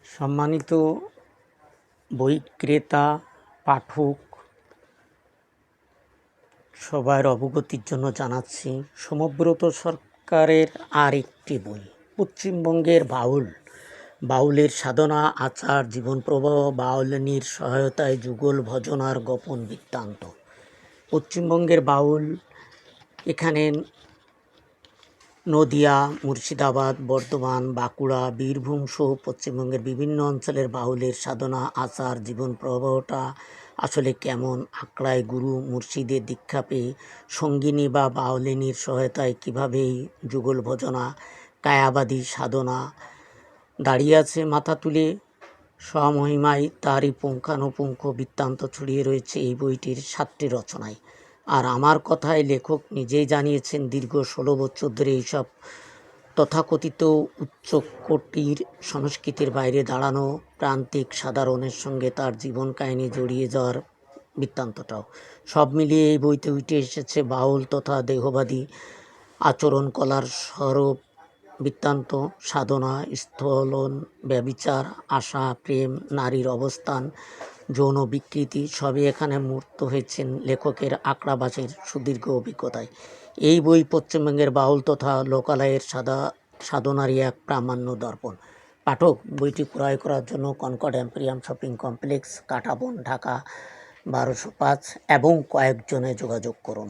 সম্মানিত বই ক্রেতা পাঠক সবার অবগতির জন্য জানাচ্ছি, সমব্রত সরকারের আর একটি বই, পশ্চিমবঙ্গের বাউলের সাধনা আচার জীবন প্রবাহ, বাউলনির সহায়তায় যুগল ভজনার গোপন বৃত্তান্ত। পশ্চিমবঙ্গের বাউল এখানে নদিয়া, মুর্শিদাবাদ, বর্ধমান, বাঁকুড়া, বীরভূম সহ পশ্চিমবঙ্গের বিভিন্ন অঞ্চলের বাউলের সাধনা আচার জীবন প্রবাহটা আসলে কেমন, আখড়ায় গুরু মুর্শিদের দীক্ষা পেয়ে সঙ্গিনী বা বাউলিনীর সহায়তায় কীভাবে এই যুগল ভজনা কায়াবাদী সাধনা দাঁড়িয়ে আছে মাথা তুলে স্বমহিমায়, তারই পুঙ্খানুপুঙ্খ বৃত্তান্ত ছড়িয়ে রয়েছে এই বইটির 7টি রচনায়। আর আমার কথায় লেখক নিজেই জানিয়েছেন, দীর্ঘ 16 বছর ধরে এইসব তথাকথিত উচ্চকোটির সংস্কৃতির বাইরে দাঁড়ানো প্রান্তিক সাধারণের সঙ্গে তার জীবন কাহিনী জড়িয়ে যাওয়ার বৃত্তান্তটাও। সব মিলিয়ে এই বইতে উঠে এসেছে বাউল তথা দেহবাদী আচরণ কলার সরব বৃত্তান্ত, সাধনা, স্থলন, ব্যভিচার, আশা, প্রেম, নারীর অবস্থান, যৌন বিকৃতি সবই এখানে মূর্ত হয়েছেন লেখকের আখড়াবাসের সুদীর্ঘ অভিজ্ঞতায়। এই বই পশ্চিমবঙ্গের বাউল তথা লোকালয়ের সাধনারই এক প্রামাণ্য দর্পণ। পাঠক, বইটি ক্রয় করার জন্য কনকর্ড এম্পোরিয়াম শপিং কমপ্লেক্স, কাঁটাবন, ঢাকা 1205 এবং কয়েকজনে যোগাযোগ করুন।